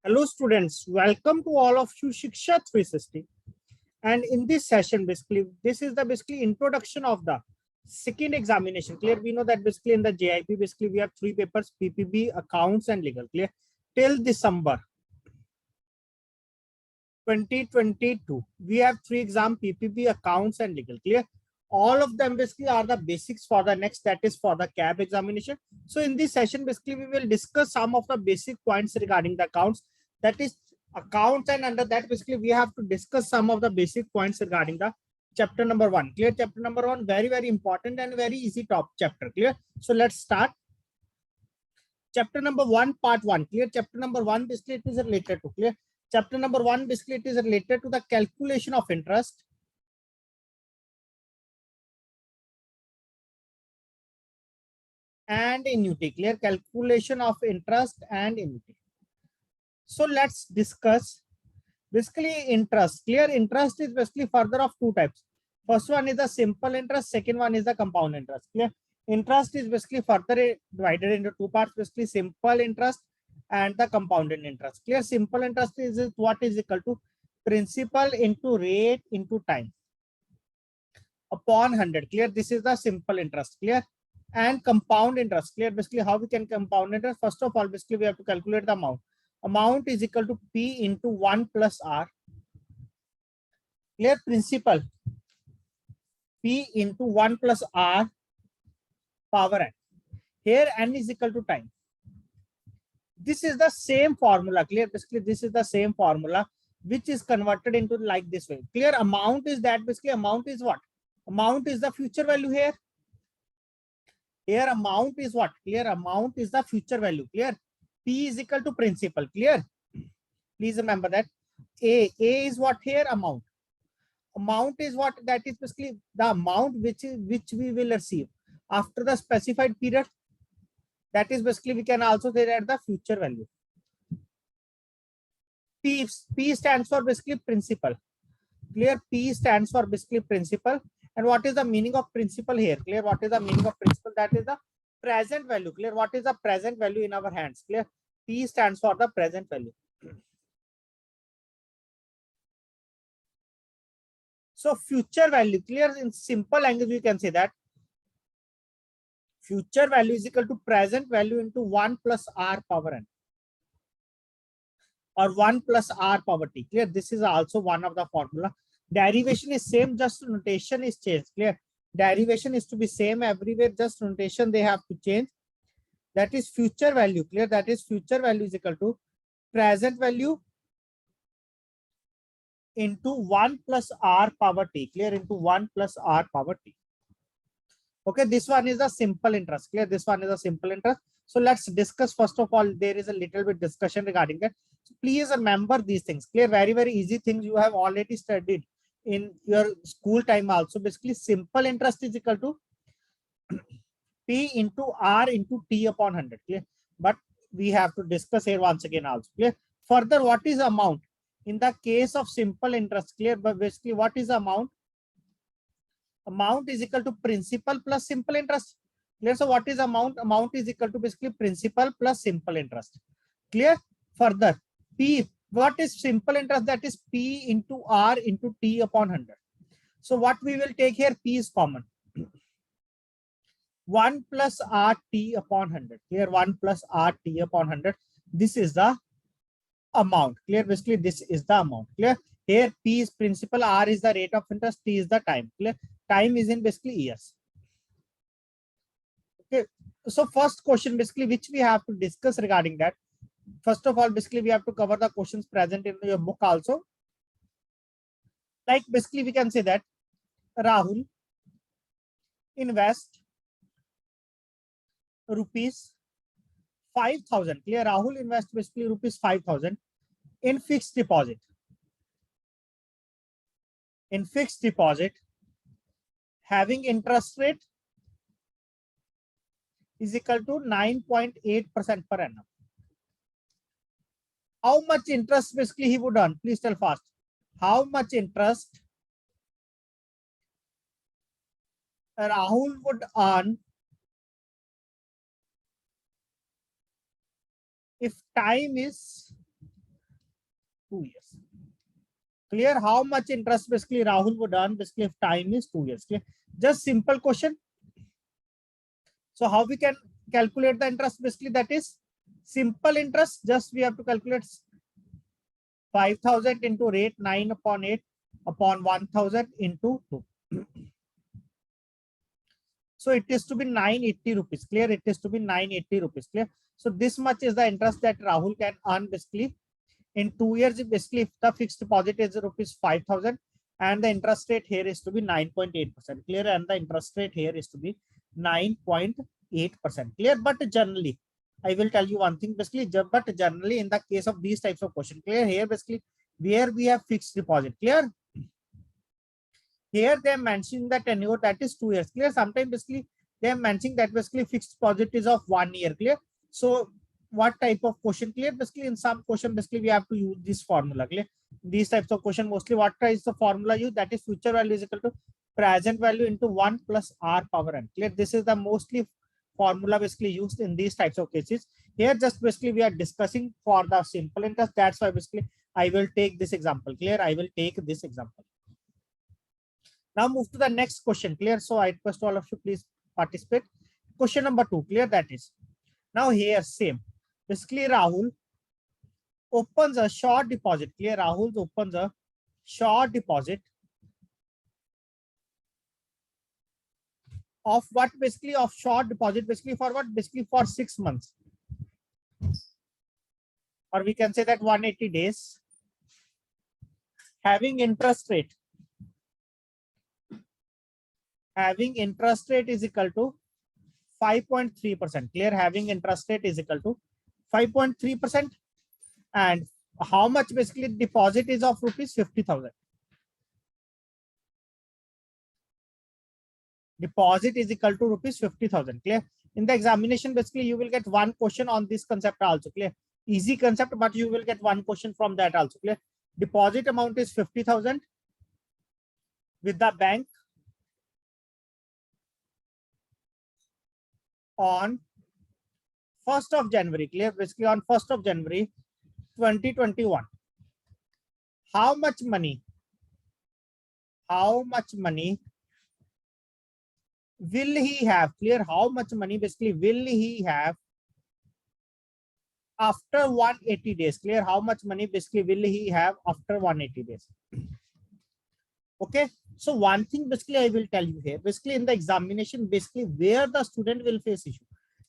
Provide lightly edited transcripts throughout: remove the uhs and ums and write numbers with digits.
Hello students, welcome to all of you Shiksha 360. And in this session, basically, this is the introduction of the second examination. Clear? We know that basically in the JIP, basically we have three papers: PPB, accounts, and legal. Clear? Till December 2022, we have three exam: PPB, accounts, and legal. Clear? All of them basically are the basics for the next, that is for the CAB examination. So in this session, basically we will discuss some of the basic points regarding the accounts, that is accounts, and under that basically we have to discuss some of the basic points regarding the chapter number 1. Clear? Chapter number 1, very important and very easy top chapter. Clear? So let's start. Chapter number 1, part 1. Clear? Chapter number 1 basically it is related to, clear? Chapter number 1 basically it is related to the calculation of interest, and annuity. Clear? Calculation of interest and annuity. So let's discuss basically interest. Clear? Interest is basically further of two types. First one is the simple interest, second one is the compound interest. Clear? Interest is basically further divided into two parts, basically simple interest and the compounded interest. Clear? Simple interest is what is equal to principal into rate into time upon 100. Clear? This is the simple interest. Clear? And compound interest. Clear? Basically how we can compound interest? First of all, basically we have to calculate the amount. Amount is equal to P into 1 plus R. Clear? Principal P into 1 plus R power n. Here n is equal to time. This is the same formula. Clear? Basically this is the same formula which is converted into like this way. Clear? Amount is that basically amount is what? Amount is the future value here. Here amount is what? Clear? Amount is the future value. Clear? P is equal to principal. Clear? Please remember that. A is what here? Amount. Amount is what? That is basically the amount which we will receive after the specified period. That is basically we can also say that the future value. P stands for basically principal. Clear? P stands for basically principal. And what is the meaning of principal here? Clear? What is the meaning of principal? That is the present value. Clear? What is the present value in our hands? Clear? P stands for the present value. So future value, clear? In simple language, we can say that future value is equal to present value into 1 plus R power n, or 1 plus R power t. Clear? This is also one of the formula. Derivation is same, just notation is changed. Clear? Derivation is to be same everywhere, just notation they have to change. That is future value. Clear? That is future value is equal to present value into 1 plus R power t. Clear? Into 1 plus R power t. Okay, this one is a simple interest. Clear? This one is a simple interest. So let's discuss. First of all, there is a little bit discussion regarding that. So please remember these things. Clear? Very easy things you have already studied in your school time also. Basically, simple interest is equal to P into R into T upon 100. Clear? But we have to discuss here once again also. Clear? Further, what is amount? In the case of simple interest, clear? But basically, what is amount? Amount is equal to principal plus simple interest. Clear? So what is amount? Amount is equal to basically principal plus simple interest. Clear? Further, P, what is simple interest? That is P into R into T upon 100. So what we will take here, P is common. 1 plus RT upon 100. Clear? 1 plus RT upon 100. This is the amount. Clear? Basically, this is the amount. Clear? Here, P is principal, R is the rate of interest, T is the time. Clear? Time is in basically years. Okay. So first question basically which we have to discuss regarding that. First of all, basically we have to cover the questions present in your book also. Like basically we can say that Rahul invest rupees 5,000. Clear? Rahul invest basically rupees 5,000 in fixed deposit. In fixed deposit having interest rate is equal to 9.8% per annum. How much interest basically he would earn? Please tell fast. How much interest Rahul would earn if time is 2 years. Clear? How much interest basically Rahul would earn basically if time is 2 years. Clear? Just simple question. So how we can calculate the interest basically, that is simple interest. Just we have to calculate 5,000 into rate 9 upon 8 upon 1,000 into 2. So it is to be 980 rupees. Clear? It is to be 980 rupees. Clear? So this much is the interest that Rahul can earn basically in 2 years. Basically, if the fixed deposit is rupees 5,000 and the interest rate here is to be 9.8%. Clear? And the interest rate here is to be 9.8%. Clear? But generally, I will tell you one thing basically, but generally in the case of these types of question, clear, here basically where we have fixed deposit, clear, here they are mentioning the tenure that is 2 years. Clear? Sometimes basically they are mentioning that basically fixed deposit is of 1 year. Clear? So what type of question? Clear? Basically in some question basically we have to use this formula. Clear? These types of question mostly what is the formula used, that is future value is equal to present value into 1 plus r power n. Clear? This is the mostly formula basically used in these types of cases. Here just basically we are discussing for the simple interest. That's why basically I will take this example. Clear? I will take this example. Now move to the next question. Clear? So I request all of you please participate. Question number 2. Clear? That is now here same. Basically Rahul opens a short deposit. Clear? Rahul opens a short deposit of what? Basically of short deposit basically for what? Basically for 6 months, or we can say that 180 days, having interest rate is equal to 5.3%. Clear? Having interest rate is equal to 5.3%. And how much basically deposit is of rupees 50,000. Deposit is equal to rupees 50,000. Clear? In the examination basically you will get one question on this concept also. Clear? Easy concept, but you will get one question from that also. Clear? Deposit amount is 50,000 with the bank on 1st of January. Clear? Basically on 1st of January 2021. How much money will he have? Clear? How much money basically will he have after 180 days? Clear? How much money basically will he have after 180 days? Okay. So one thing basically I will tell you here, basically in the examination, basically where the student will face issue.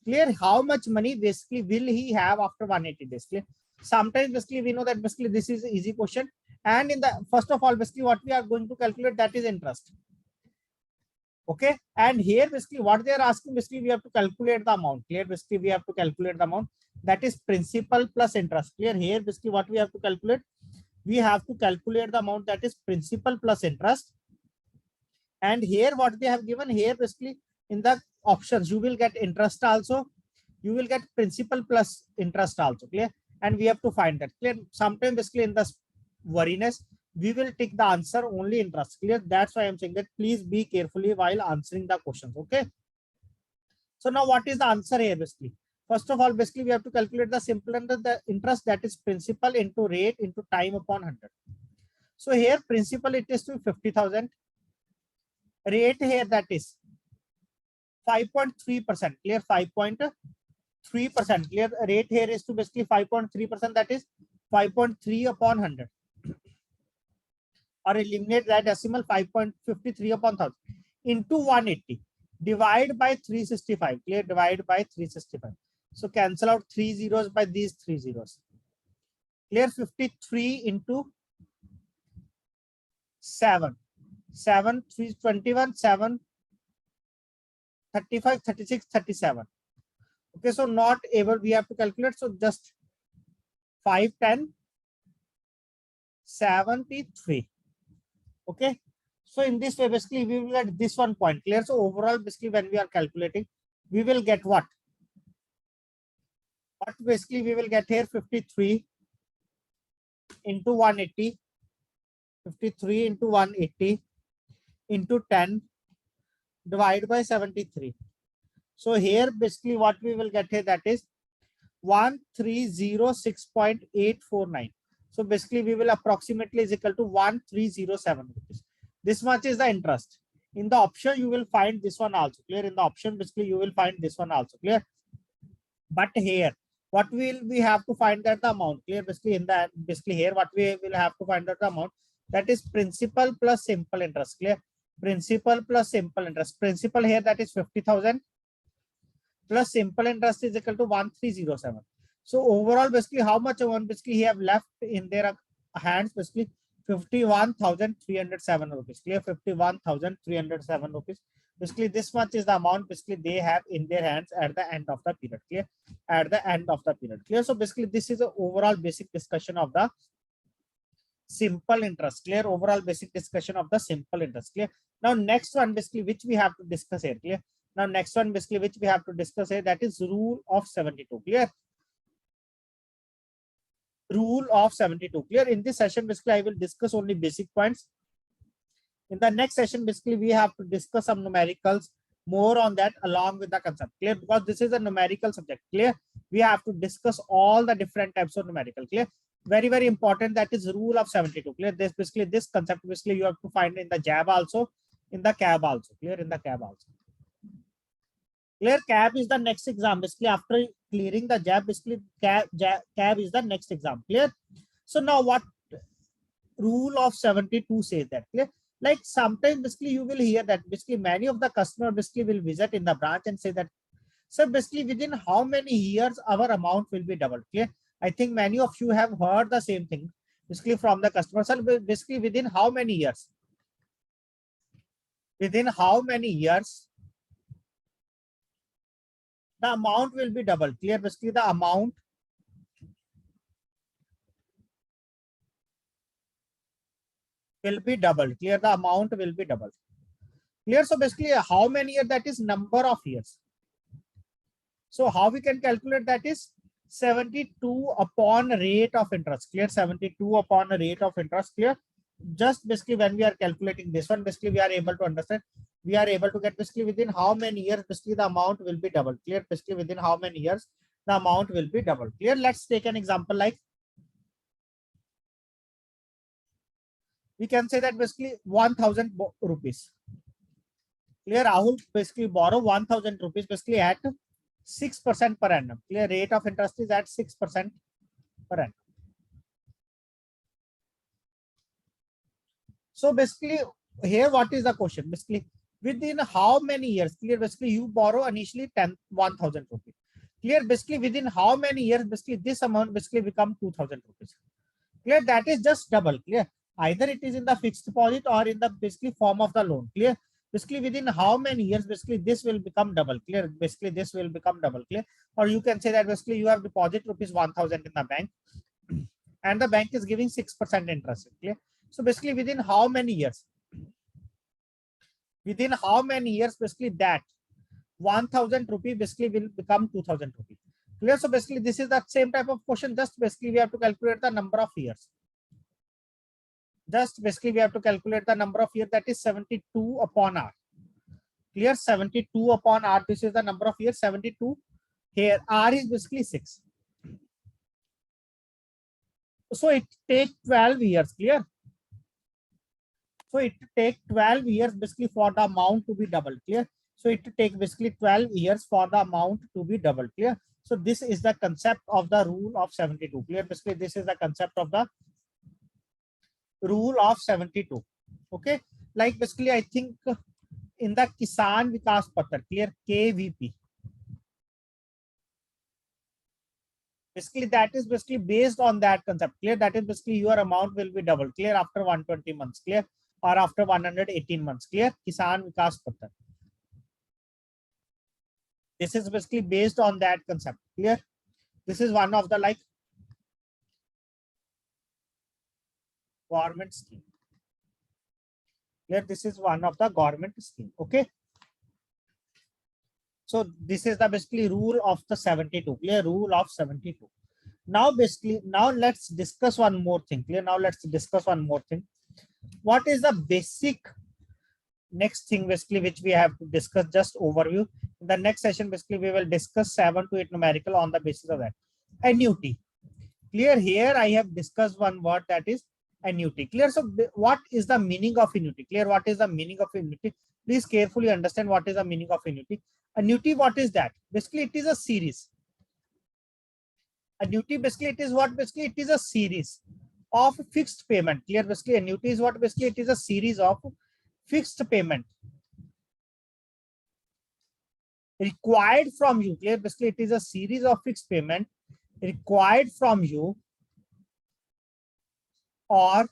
Clear? How much money basically will he have after 180 days? Clear? Sometimes basically we know that basically this is an easy question. And in the first of all, basically what we are going to calculate, that is interest. Okay. And here basically what they are asking, basically we have to calculate the amount. Clear? Basically we have to calculate the amount, that is principal plus interest. Clear? Here basically what we have to calculate, we have to calculate the amount that is principal plus interest. And here what they have given here basically in the options, you will get interest also, you will get principal plus interest also. Clear? And we have to find that. Clear? Sometimes basically in the worriness we will take the answer only interest. Clear? That's why I'm saying that please be carefully while answering the questions. Okay. So now what is the answer here basically? First of all, basically we have to calculate the simple interest, that is principal into rate into time upon 100. So here principal it is to 50,000. Rate here that is 5.3%. Clear? 5.3%. Clear? Rate here is to basically 5.3%, that is 5.3 upon 100. Or eliminate that decimal, 5.53 upon 1000 into 180. Divide by 365. Clear? Divide by 365. So cancel out 3 zeros by these 3 zeros. Clear? 53 into 7. 7, 3, 21, 7, 35, 36, 37. Okay, so not able, we have to calculate. So just 5, 10, 73. Okay, so in this way basically we will get this 1 point. Clear? So overall basically when we are calculating, we will get what basically we will get here 53 into 180, 53 into 180 into 10 divided by 73. So here basically what we will get here, that is 1306.849. So basically we will approximately is equal to 1307 rupees. This much is the interest. In the option you will find this one also, clear. In the option basically you will find this one also, clear. But here what will we have to find that the amount, clear. Basically in that, basically here what we will have to find out the amount, that is principal plus simple interest, clear. Principal plus simple interest. Principal here, that is 50,000 plus simple interest is equal to 1307. So overall basically how much amount basically he have left in their hands, basically 51,307 rupees, clear. 51,307 rupees. Basically this much is the amount basically they have in their hands at the end of the period, clear. At the end of the period, clear. So basically this is the overall basic discussion of the simple interest, clear. Overall basic discussion of the simple interest, clear. Now next one basically which we have to discuss here, clear. Now next one basically which we have to discuss here, that is rule of 72, clear. Rule of 72, clear. In this session basically I will discuss only basic points. In the next session basically we have to discuss some numericals more on that along with the concept, clear, because this is a numerical subject, clear. We have to discuss all the different types of numerical, clear. Very, very important, that is rule of 72, clear. This basically this concept basically you have to find in the JAB also, in the CAB also, clear. In the CAB also, clear. CAB is the next exam, basically after clearing the JAB, basically CAB is the next exam, clear. So now what rule of 72 says that, clear. Like sometimes basically you will hear that basically many of the customer basically will visit in the branch and say that, so basically within how many years our amount will be doubled, clear. I think many of you have heard the same thing basically from the customer. So basically within how many years, within how many years the amount will be doubled, clear. Basically the amount will be doubled, clear. The amount will be doubled, clear. So basically how many years, that is number of years. So how we can calculate, that is 72 upon rate of interest, clear. 72 upon rate of interest, clear. Just basically when we are calculating this one, basically we are able to understand, we are able to get basically within how many years basically the amount will be doubled, clear. Basically within how many years the amount will be doubled, clear. Let's take an example, like we can say that basically 1,000 rupees, clear. Rahul basically borrow 1,000 rupees basically at 6% per annum, clear. Rate of interest is at 6% per annum. So basically here what is the question, basically within how many years, clear. Basically you borrow initially 1,000 rupees, clear. Basically within how many years basically this amount basically become 2,000 rupees, clear. That is just double, clear. Either it is in the fixed deposit or in the basically form of the loan, clear. Basically within how many years basically this will become double, clear. Basically this will become double, clear. Or you can say that basically you have deposit rupees 1,000 in the bank and the bank is giving 6% interest, clear. So basically within how many years, within how many years basically that 1,000 rupee basically will become 2,000 rupee, clear. So basically this is the same type of question, just basically we have to calculate the number of years. Just basically we have to calculate the number of years, that is 72 upon R, clear. 72 upon R, this is the number of years. 72 here, R is basically 6, so it takes 12 years, clear. So it take 12 years basically for the amount to be doubled, clear. So it take basically 12 years for the amount to be doubled, clear. So this is the concept of the rule of 72, clear. Basically this is the concept of the rule of 72, okay. Like basically I think in the Kisan Vikas Patra, clear, KVP, basically that is basically based on that concept, clear. That is basically your amount will be doubled, clear, after 120 months, clear, or after 118 months, clear. Kisan Vikas Patra, this is basically based on that concept, clear. This is one of the like government scheme, clear. This is one of the government scheme, okay. So this is the basically rule of the 72, clear. Rule of 72. Now basically now let's discuss one more thing, clear. Now let's discuss one more thing. What is the basic next thing basically which we have to discuss, just overview. In the next session basically we will discuss 7 to 8 numerical on the basis of that. Annuity. Clear? Here I have discussed one word, that is annuity. Clear? So what is the meaning of annuity? Clear? What is the meaning of annuity? Please carefully understand what is the meaning of annuity. Annuity, what is that? Basically, it is a series. Annuity, basically, it is what? Basically, it is a series of fixed payment. Clear? Basically, annuity is what? Basically, it is a series of fixed payment required from you. Clear? Basically, it is a series of fixed payment required from you or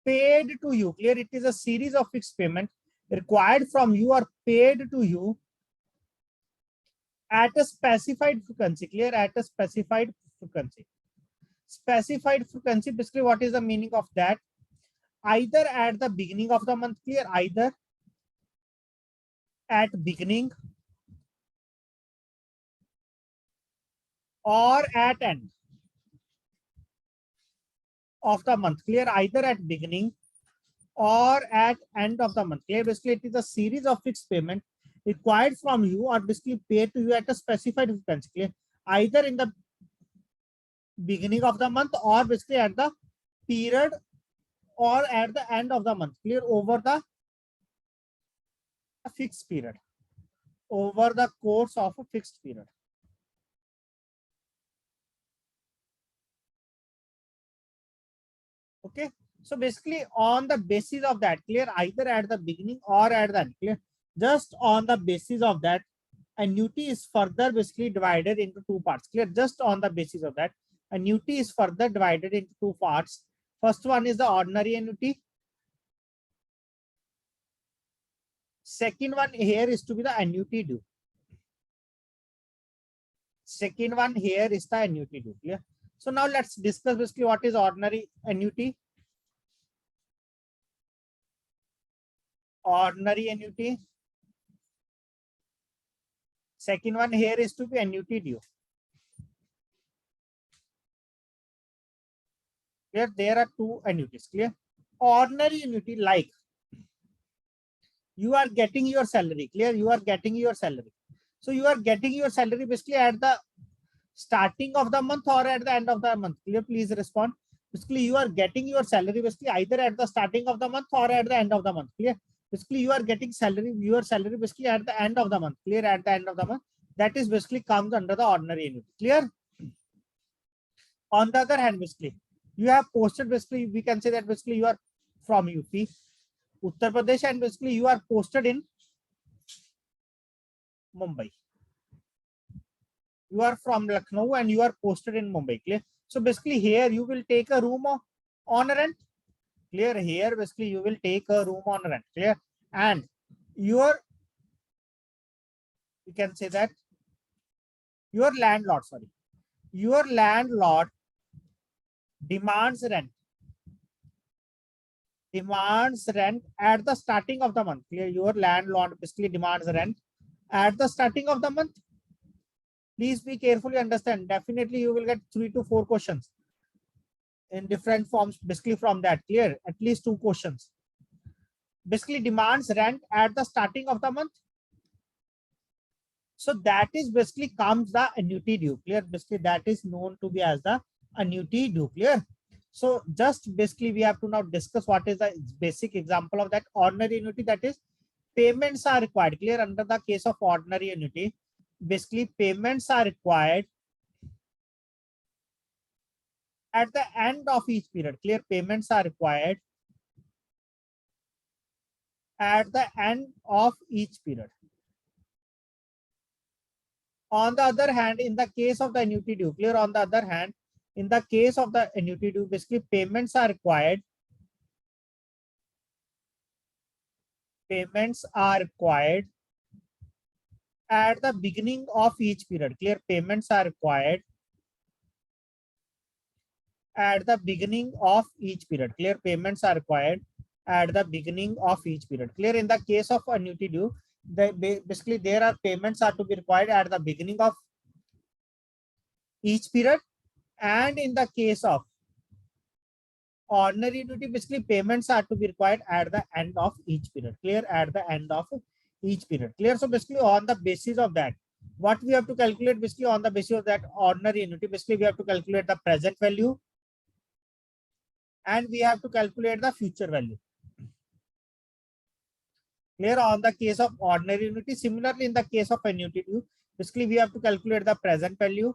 paid to you. Clear? It is a series of fixed payment required from you or paid to you at a specified frequency. Clear? At a specified frequency. Specified frequency, basically, what is the meaning of that? Either at the beginning of the month. Clear? Either at beginning or at end of the month. Clear? Either at beginning or at end of the month. Clear? Basically, it is a series of fixed payment required from you or basically paid to you at a specified frequency. Clear? Either in the beginning of the month or basically at the period or at the end of the month. Clear? Over the fixed period, over the course of a fixed period. Okay, so basically on the basis of that, clear, either at the beginning or at the end. Clear? Just on the basis of that, annuity is further basically divided into two parts. Clear? Just on the basis of that, annuity is further divided into two parts. First one is the ordinary annuity. Second one here is to be the annuity due. Second one here is the annuity due. Clear? So now let's discuss basically what is ordinary annuity. Ordinary annuity. Second one here is to be annuity due. Clear? There are two annuities. Clear? Ordinary annuity, like you are getting your salary. Clear? You are getting your salary. So you are getting your salary basically at the starting of the month or at the end of the month. Clear? Please respond. Basically, you are getting your salary basically either at the starting of the month or at the end of the month. Clear? Basically, you are getting your salary basically at the end of the month. Clear? At the end of the month. That is basically comes under the ordinary annuity. Clear? On the other hand, basically, you have posted basically, we can say that basically you are from UP, Uttar Pradesh, and basically you are posted in Mumbai. You are from Lucknow and you are posted in Mumbai. Clear? So basically here you will take a room on rent. Clear? Here basically you will take a room on rent. Clear? And you can say that your landlord demands rent at the starting of the month. Clear? Your landlord basically demands rent at the starting of the month. Please be carefully understand. Definitely you will get 3 to 4 questions in different forms basically from that. Clear? At least 2 questions. Basically demands rent at the starting of the month. So that is basically comes the annuity due. Clear? Basically that is known to be as the annuity due. Clear? So just basically we have to now discuss what is the basic example of that ordinary annuity, that is payments are required. Clear? Under the case of ordinary annuity, basically payments are required at the end of each period. Clear? Payments are required at the end of each period. On the other hand, in the case of the annuity due, clear? On the other hand, in the case of the annuity due, basically payments are required. Payments are required at the beginning of each period. Clear? Payments are required at the beginning of each period. Clear? Payments are required at the beginning of each period. Clear? In the case of annuity due, basically there are payments are to be required at the beginning of each period, and in the case of ordinary annuity, basically payments are to be required at the end of each period. Clear? At the end of each period. Clear? So basically on the basis of that, What we have to calculate basically on the basis of that ordinary annuity, basically we have to calculate the present value and we have to calculate the future value. Clear? On the case of ordinary annuity, similarly in the case of annuity due, basically we have to calculate the present value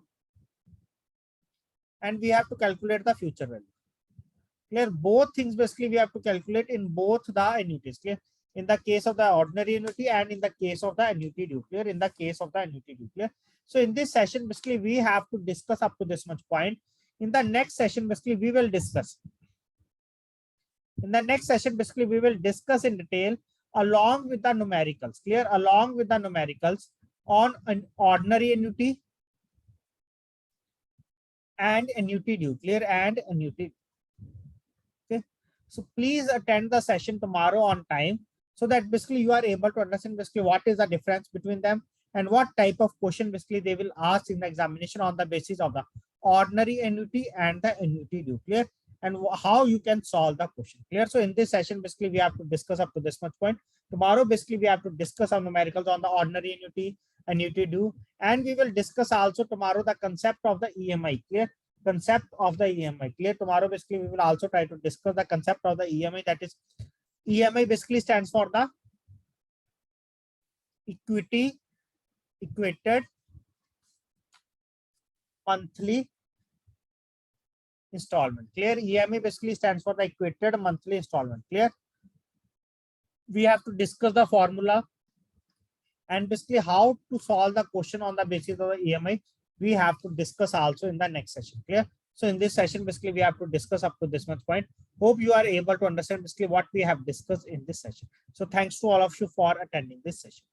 and we have to calculate the future value. Clear? Both things basically we have to calculate in both the annuities. Clear? In the case of the ordinary annuity and in the case of the annuity due. Clear? In the case of the annuity due. Clear? So in this session, basically we have to discuss up to this much point. In the next session, basically we will discuss. In the next session, basically we will discuss in detail along with the numericals. Clear? Along with the numericals on an ordinary annuity and annuity due. Clear? And annuity. Okay. So please attend the session tomorrow on time so that basically you are able to understand basically what is the difference between them and what type of question basically they will ask in the examination on the basis of the ordinary annuity and the annuity due. Clear? And how you can solve the question. Clear? So in this session, basically we have to discuss up to this much point. Tomorrow, basically we have to discuss some numericals on the ordinary annuity, annuity due, and we will discuss also tomorrow the concept of the EMI. Clear? Concept of the EMI. Clear? Tomorrow, basically we will also try to discuss the concept of the EMI. That is, EMI basically stands for the equated monthly installment. Clear? EMI basically stands for the equated monthly installment. Clear? We have to discuss the formula and basically how to solve the question on the basis of the EMI. We have to discuss also in the next session. Clear? So in this session, basically we have to discuss up to this much point. Hope you are able to understand basically what we have discussed in this session. So thanks to all of you for attending this session.